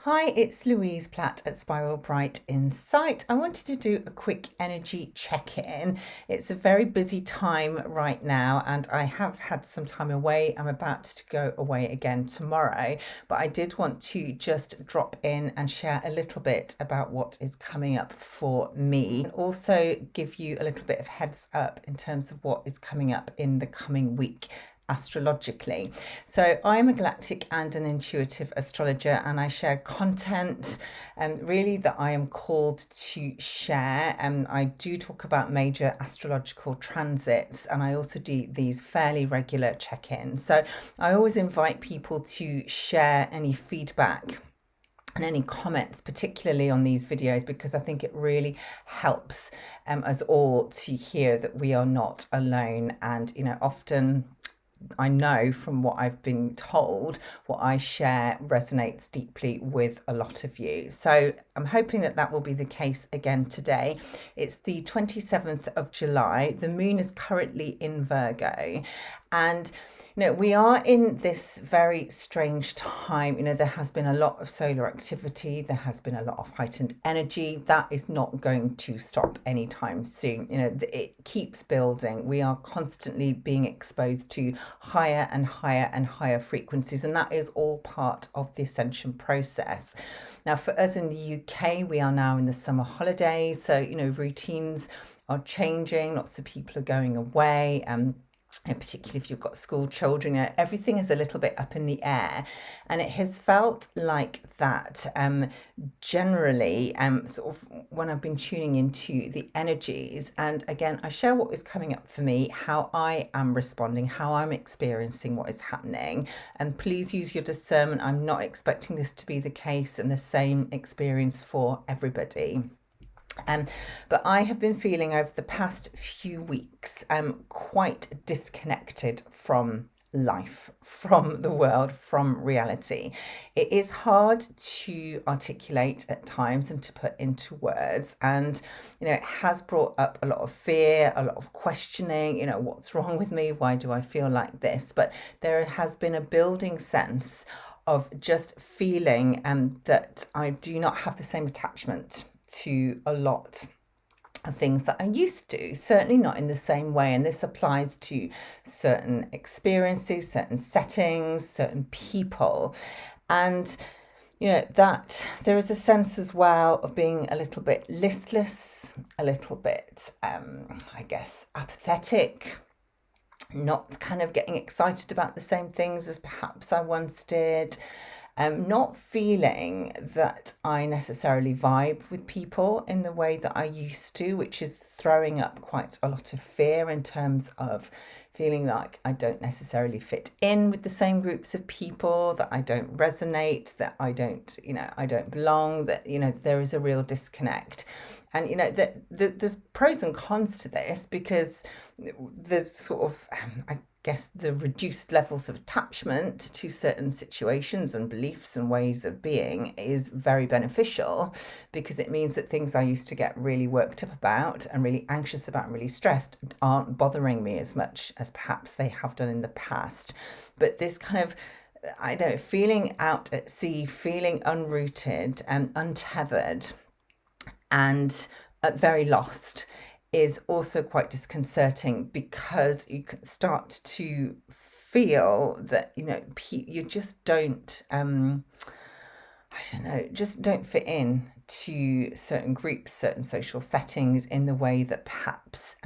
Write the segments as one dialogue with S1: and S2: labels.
S1: Hi, it's Louise Platt at Spiral Bright Insight. I wanted to do a quick energy check-in. It's a very busy time right now, and I have had some time away. I'm about to go away again tomorrow, but I did want to just drop in and share a little bit about what is coming up for me, and also give you a little bit of heads up in terms of what is coming up in the coming week astrologically. So I'm a galactic and an intuitive astrologer, and I share content really that I am called to share. I do talk about major astrological transits, and I also do these fairly regular check-ins. So I always invite people to share any feedback and any comments, particularly on these videos, because I think it really helps us all to hear that we are not alone. And, often I know from what I've been told, what I share resonates deeply with a lot of you. So I'm hoping that that will be the case again today. It's the 27th of July. The moon is currently in Virgo, and we are in this very strange time. There has been a lot of solar activity. There has been a lot of heightened energy. That is not going to stop anytime soon. It keeps building. We are constantly being exposed to higher and higher and higher frequencies, and that is all part of the ascension process. Now, for us in the UK, we are now in the summer holidays. So, routines are changing. Lots of people are going away. Particularly if you've got school children, everything is a little bit up in the air, and it has felt like that generally sort of when I've been tuning into the energies. And again, I share what is coming up for me, how I am responding, how I'm experiencing what is happening, and please use your discernment. I'm not expecting this to be the case and the same experience for everybody. But I have been feeling over the past few weeks quite disconnected from life, from the world, from reality. It is hard to articulate at times and to put into words, and it has brought up a lot of fear, a lot of questioning. What's wrong with me? Why do I feel like this? But there has been a building sense of just feeling that I do not have the same attachment to a lot of things that I used to, certainly not in the same way. And this applies to certain experiences, certain settings, certain people. And, that there is a sense as well of being a little bit listless, a little bit, I guess, apathetic, not kind of getting excited about the same things as perhaps I once did. Not feeling that I necessarily vibe with people in the way that I used to, which is throwing up quite a lot of fear in terms of feeling like I don't necessarily fit in with the same groups of people, that I don't resonate, that I don't belong, that, there is a real disconnect. And, there's pros and cons to this, because the sort of, I guess, the reduced levels of attachment to certain situations and beliefs and ways of being is very beneficial, because it means that things I used to get really worked up about and really anxious about and really stressed aren't bothering me as much as perhaps they have done in the past. But this kind of, feeling out at sea, feeling unrooted and untethered and very lost is also quite disconcerting, because you can start to feel that, you just don't, just don't fit in to certain groups, certain social settings in the way that perhaps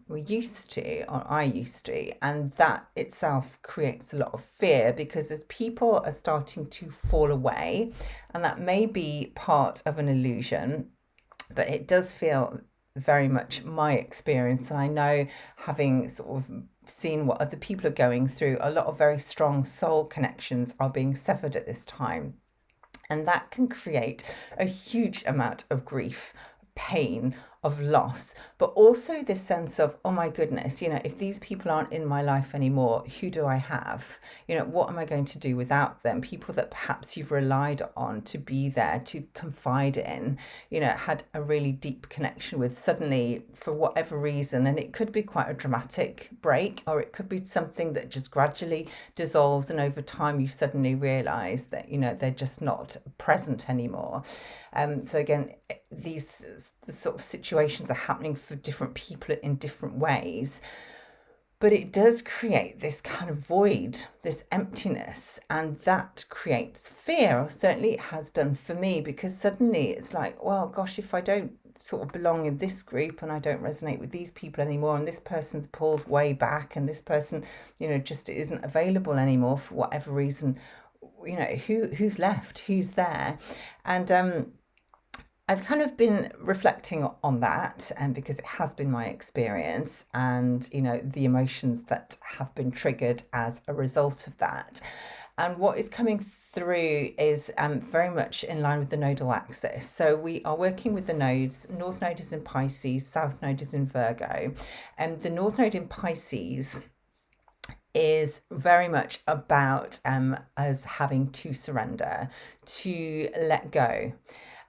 S1: we used to, or I used to. And that itself creates a lot of fear, because as people are starting to fall away, and that may be part of an illusion, but it does feel very much my experience. And I know, having sort of seen what other people are going through, a lot of very strong soul connections are being severed at this time. And that can create a huge amount of grief, pain, of loss, but also this sense of, oh my goodness, if these people aren't in my life anymore, who do I have? What am I going to do without them? People that perhaps you've relied on to be there, to confide in, had a really deep connection with, suddenly, for whatever reason, and it could be quite a dramatic break, or it could be something that just gradually dissolves, and over time you suddenly realize that, they're just not present anymore. So again, these sort of situations are happening for different people in different ways. But it does create this kind of void, this emptiness, and that creates fear, or certainly it has done for me, because suddenly it's like, well, gosh, if I don't sort of belong in this group and I don't resonate with these people anymore, and this person's pulled way back, and this person, just isn't available anymore for whatever reason, who's left, who's there? And I've kind of been reflecting on that, and because it has been my experience, and the emotions that have been triggered as a result of that. And what is coming through is very much in line with the nodal axis. So we are working with the nodes. North node is in Pisces, South node is in Virgo, and the North node in Pisces is very much about us having to surrender, to let go,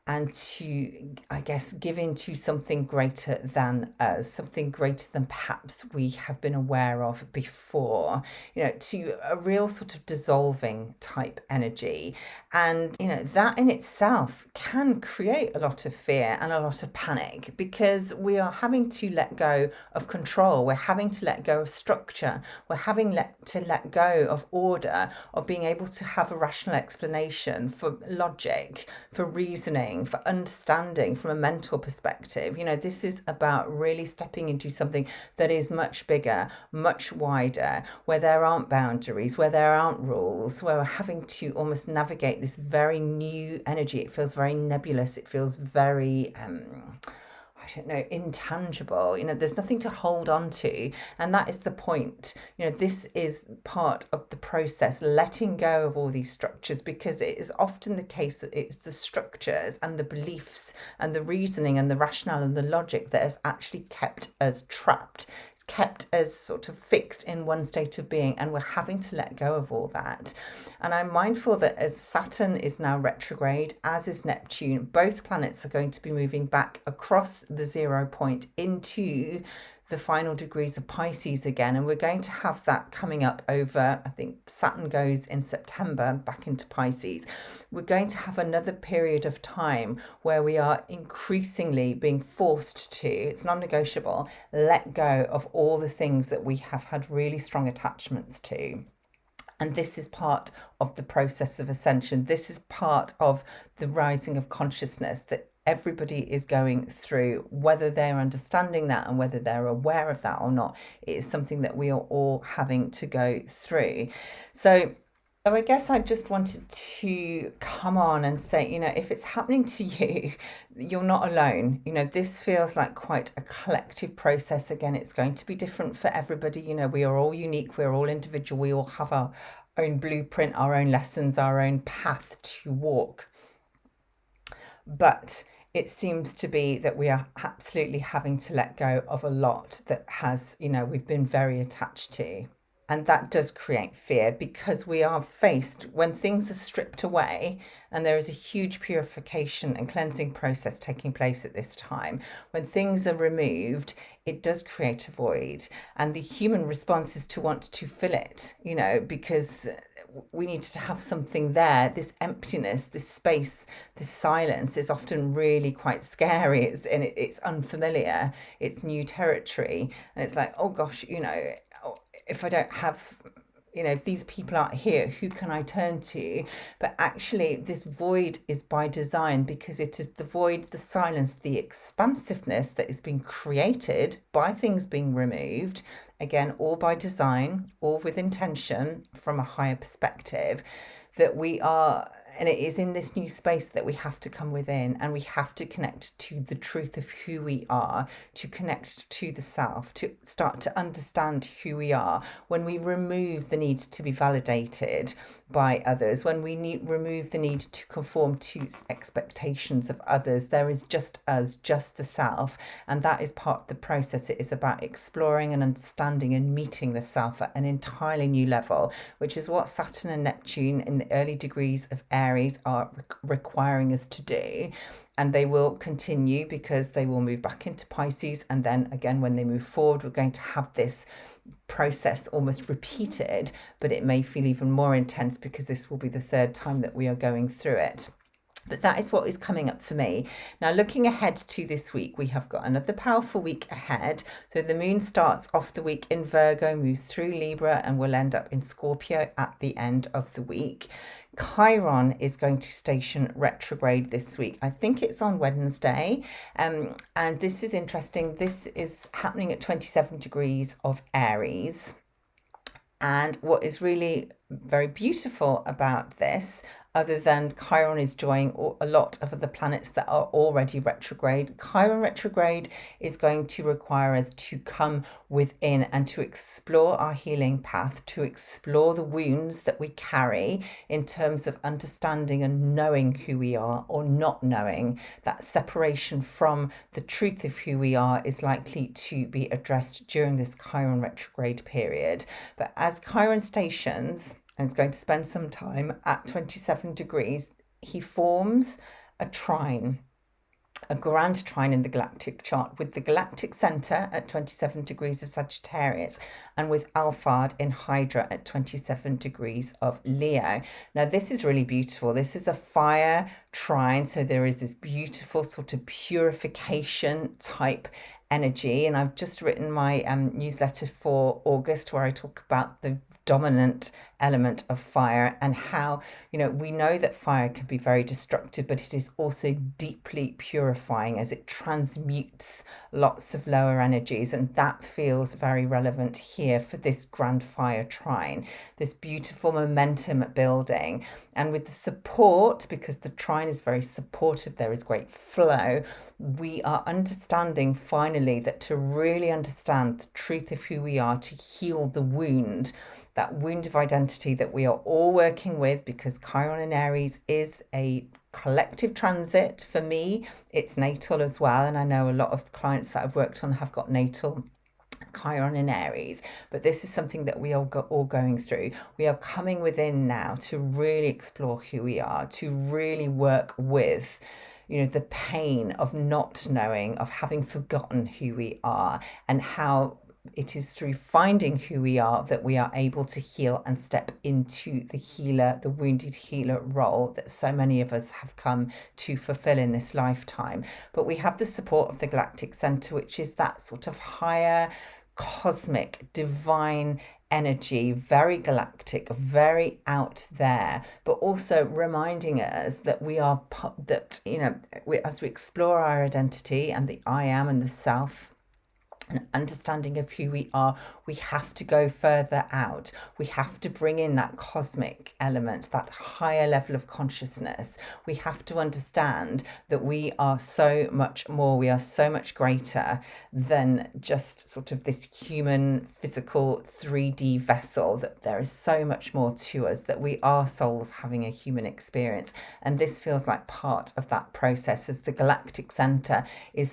S1: and to, I guess, give into something greater than us, something greater than perhaps we have been aware of before, to a real sort of dissolving type energy. And, that in itself can create a lot of fear and a lot of panic, because we are having to let go of control. We're having to let go of structure. We're having to let go of order, of being able to have a rational explanation, for logic, for reasoning, for understanding from a mental perspective. This is about really stepping into something that is much bigger, much wider, where there aren't boundaries, where there aren't rules, where we're having to almost navigate this very new energy. It feels very nebulous. It feels very intangible. There's nothing to hold on to. And that is the point. This is part of the process, letting go of all these structures, because it is often the case that it's the structures and the beliefs and the reasoning and the rationale and the logic that has actually kept us trapped, kept as sort of fixed in one state of being, and we're having to let go of all that. And I'm mindful that as Saturn is now retrograde, as is Neptune, both planets are going to be moving back across the 0 point into the final degrees of Pisces again, and we're going to have that coming up over, I think Saturn goes in September back into Pisces. We're going to have another period of time where we are increasingly being forced to, it's non-negotiable, let go of all the things that we have had really strong attachments to. And this is part of the process of ascension. This is part of the rising of consciousness that everybody is going through, whether they're understanding that and whether they're aware of that or not. It is something that we are all having to go through. So I guess I just wanted to come on and say, if it's happening to you, you're not alone. This feels like quite a collective process. Again, it's going to be different for everybody. We are all unique. We're all individual. We all have our own blueprint, our own lessons, our own path to walk. But it seems to be that we are absolutely having to let go of a lot that has, we've been very attached to. And that does create fear, because we are faced, when things are stripped away, and there is a huge purification and cleansing process taking place at this time, when things are removed, it does create a void. And the human response is to want to fill it, because we need to have something there. This emptiness, this space, this silence is often really quite scary. It's unfamiliar, it's new territory. And it's like, oh gosh, if I don't have, if these people aren't here, who can I turn to? But actually, this void is by design, because it is the void, the silence, the expansiveness that is being created by things being removed. Again, all by design, all with intention from a higher perspective, that we are And it is in this new space that we have to come within, and we have to connect to the truth of who we are, to connect to the self, to start to understand who we are. When we remove the need to be validated by others, when we remove the need to conform to expectations of others, there is just us, just the self. And that is part of the process. It is about exploring and understanding and meeting the self at an entirely new level, which is what Saturn and Neptune in the early degrees of Aries are requiring us to do. And they will continue because they will move back into Pisces. And then again, when they move forward, we're going to have this process almost repeated, but it may feel even more intense because this will be the third time that we are going through it. But that is what is coming up for me. Now, looking ahead to this week, we have got another powerful week ahead. So the moon starts off the week in Virgo, moves through Libra, and will end up in Scorpio at the end of the week. Chiron is going to station retrograde this week. I think it's on Wednesday. And this is interesting. This is happening at 27 degrees of Aries. And what is really very beautiful about this, other than Chiron is joining a lot of other planets that are already retrograde, Chiron retrograde is going to require us to come within and to explore our healing path, to explore the wounds that we carry in terms of understanding and knowing who we are or not knowing. That separation from the truth of who we are is likely to be addressed during this Chiron retrograde period. But as Chiron stations, and it's going to spend some time at 27 degrees, he forms a trine, a grand trine in the galactic chart, with the Galactic Centre at 27 degrees of Sagittarius and with Alphard in Hydra at 27 degrees of Leo. Now, this is really beautiful. This is a fire trine, so there is this beautiful sort of purification type energy. And I've just written my newsletter for August, where I talk about the dominant element of fire and how, we know that fire can be very destructive, but it is also deeply purifying as it transmutes lots of lower energies. And that feels very relevant here for this grand fire trine, this beautiful momentum building. And with the support, because the trine is very supportive, there is great flow. We are understanding finally that to really understand the truth of who we are, to heal the wound, that wound of identity that we are all working with, because Chiron in Aries is a collective transit. For me, it's natal as well. And I know a lot of clients that I've worked on have got natal Chiron in Aries, but this is something that we are all going through. We are coming within now to really explore who we are, to really work with the pain of not knowing, of having forgotten who we are, and how it is through finding who we are that we are able to heal and step into the healer, the wounded healer role that so many of us have come to fulfill in this lifetime. But we have the support of the Galactic Centre, which is that sort of higher cosmic divine energy, very galactic, very out there, but also reminding us that we are as we explore our identity and the I am and the self, an understanding of who we are, we have to go further out. We have to bring in that cosmic element, that higher level of consciousness. We have to understand that we are so much more, we are so much greater than just sort of this human, physical 3D vessel, that there is so much more to us, that we are souls having a human experience. And this feels like part of that process as the Galactic Centre is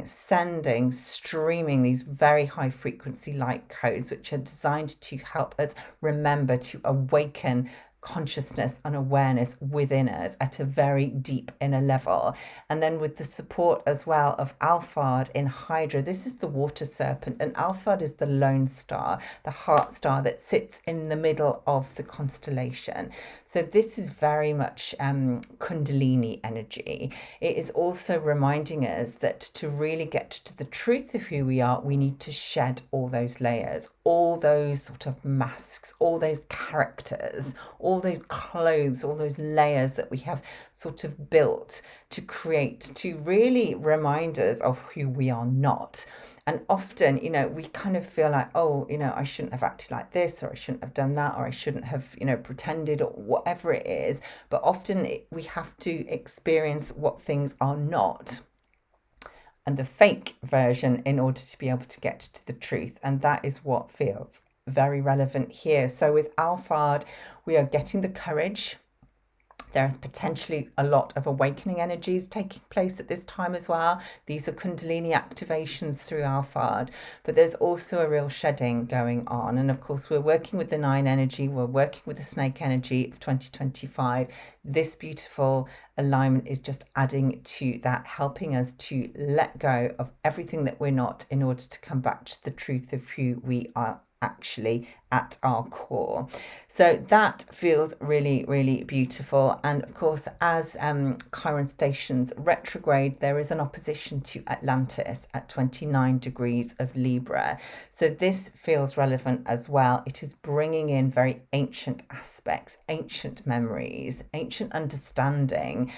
S1: sending, streaming these very high frequency light codes, which are designed to help us remember to awaken consciousness and awareness within us at a very deep inner level. And then with the support as well of Alphard in Hydra, this is the water serpent, and Alphard is the lone star, the heart star that sits in the middle of the constellation. So this is very much Kundalini energy. It is also reminding us that to really get to the truth of who we are, we need to shed all those layers, all those sort of masks, all those characters, all those clothes, all those layers that we have sort of built to create, to really remind us of who we are not. And often, we kind of feel like, oh, I shouldn't have acted like this, or I shouldn't have done that, or I shouldn't have, pretended, or whatever it is. But often we have to experience what things are not, and the fake version, in order to be able to get to the truth. And that is what feels very relevant here. So with Alphard, we are getting the courage. There's potentially a lot of awakening energies taking place at this time as well. These are Kundalini activations through Alphard, but there's also a real shedding going on. And of course, we're working with the 9 energy, we're working with the snake energy of 2025. This beautiful alignment is just adding to that, helping us to let go of everything that we're not, in order to come back to the truth of who we are actually at our core. So that feels really, really beautiful. And of course, as Chiron stations retrograde, there is an opposition to Atlantis at 29 degrees of Libra. So this feels relevant as well. It is bringing in very ancient aspects, ancient memories, ancient understanding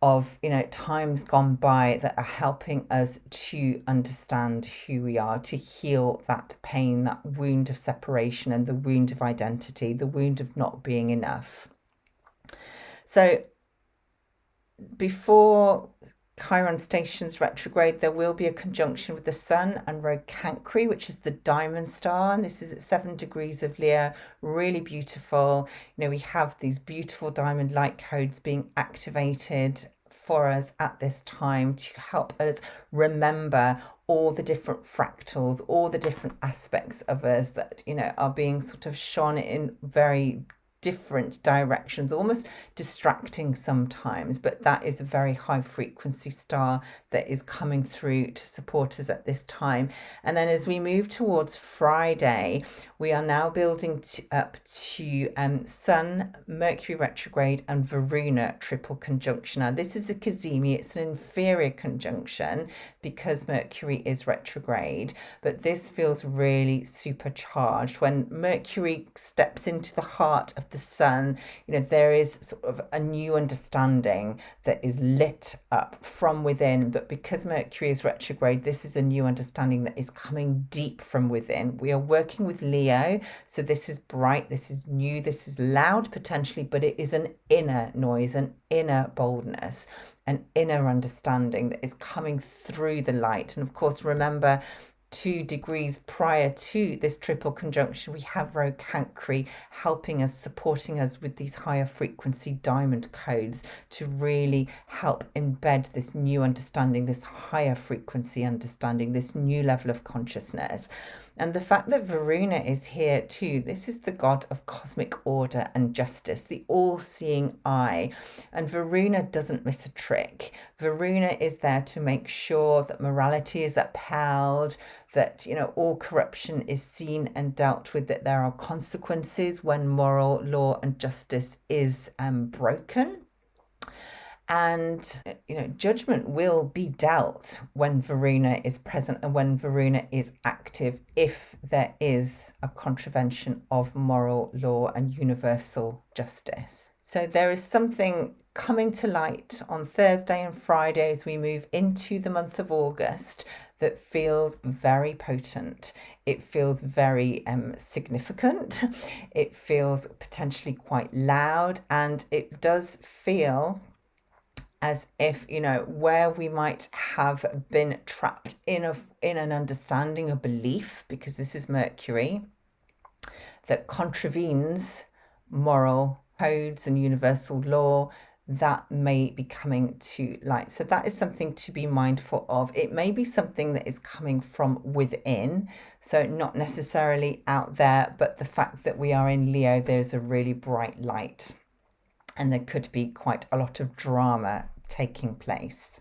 S1: of times gone by, that are helping us to understand who we are, to heal that pain, that wound of separation, and the wound of identity, the wound of not being enough. So before Chiron stations retrograde, there will be a conjunction with the Sun and Rogue Cancri, which is the diamond star, and this is at 7 degrees of Leo. Really beautiful. We have these beautiful diamond light codes being activated for us at this time, to help us remember all the different fractals, all the different aspects of us that are being sort of shone in very different directions, almost distracting sometimes, but that is a very high frequency star that is coming through to support us at this time. And then as we move towards Friday, we are now building up to Sun, Mercury retrograde, and Varuna triple conjunction. Now this is a cazimi, it's an inferior conjunction because Mercury is retrograde, but this feels really supercharged. When Mercury steps into the heart of the Sun, there is sort of a new understanding that is lit up from within. But because Mercury is retrograde, this is a new understanding that is coming deep from within. We are working with Leo, so this is bright, this is new, this is loud potentially, but it is an inner noise, an inner boldness, an inner understanding that is coming through the light. And of course, remember, 2 degrees prior to this triple conjunction, we have Rogue Cancri helping us, supporting us with these higher frequency diamond codes to really help embed this new understanding, this higher frequency understanding, this new level of consciousness. And the fact that Varuna is here too, this is the god of cosmic order and justice, the all-seeing eye. And Varuna doesn't miss a trick. Varuna is there to make sure that morality is upheld, that all corruption is seen and dealt with, that there are consequences when moral law and justice is broken. And judgment will be dealt when Varuna is present and when Varuna is active, if there is a contravention of moral law and universal justice. So there is something coming to light on Thursday and Friday as we move into the month of August that feels very potent. It feels very significant. It feels potentially quite loud, and it does feel as if, where we might have been trapped in an understanding, a belief, because this is Mercury, that contravenes moral codes and universal law, that may be coming to light. So that is something to be mindful of. It may be something that is coming from within, so not necessarily out there, but the fact that we are in Leo, there's a really bright light, and there could be quite a lot of drama taking place.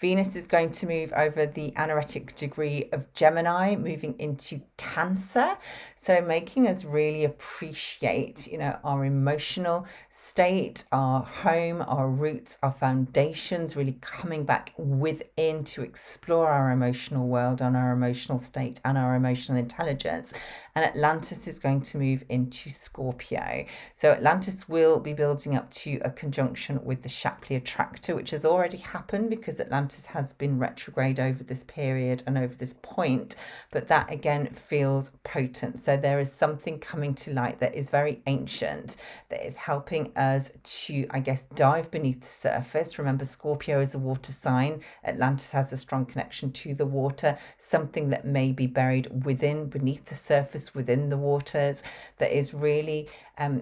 S1: Venus is going to move over the anaretic degree of Gemini, moving into Cancer. So making us really appreciate, our emotional state, our home, our roots, our foundations, really coming back within to explore our emotional world and our emotional state and our emotional intelligence. And Atlantis is going to move into Scorpio. So Atlantis will be building up to a conjunction with the Shapley attractor, which has already happened because Atlantis Atlantis has been retrograde over this period and over this point, but that again feels potent. So there is something coming to light that is very ancient, that is helping us to, I guess, dive beneath the surface. Remember, Scorpio is a water sign. Atlantis has a strong connection to the water, something that may be buried within, beneath the surface, within the waters, that is really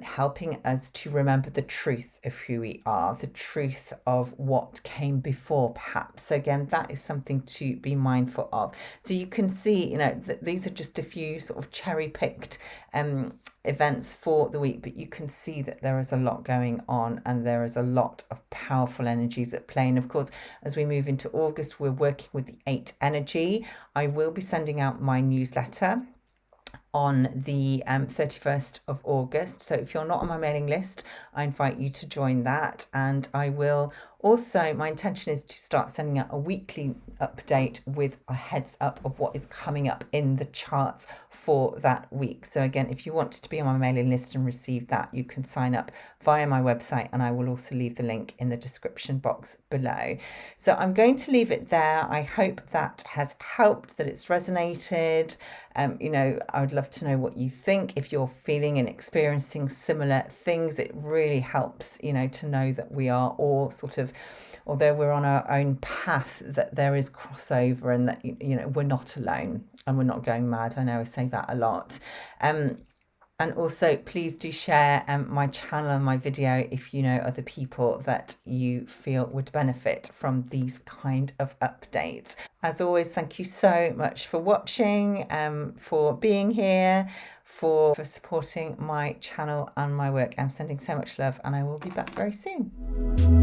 S1: helping us to remember the truth of who we are, the truth of what came before, perhaps. So again, that is something to be mindful of. So you can see, you know, that these are just a few sort of cherry-picked events for the week, but you can see that there is a lot going on and there is a lot of powerful energies at play. And of course, as we move into August, we're working with the 8 energy. I will be sending out my newsletter on the 31st of August. So if you're not on my mailing list, I invite you to join that. And I will also, my intention is to start sending out a weekly update with a heads up of what is coming up in the charts for that week. So again, if you want to be on my mailing list and receive that, you can sign up via my website, and I will also leave the link in the description box below. So I'm going to leave it there. I hope that has helped, that it's resonated. You know, I would love to know what you think. If you're feeling and experiencing similar things, it really helps, you know, to know that we are all sort of, although we're on our own path, that there is crossover and that, you know, we're not alone and we're not going mad. I know I say that a lot. And also, please do share my channel and my video if you know other people that you feel would benefit from these kind of updates. As always, thank you so much for watching, for being here, for supporting my channel and my work. I'm sending so much love, and I will be back very soon.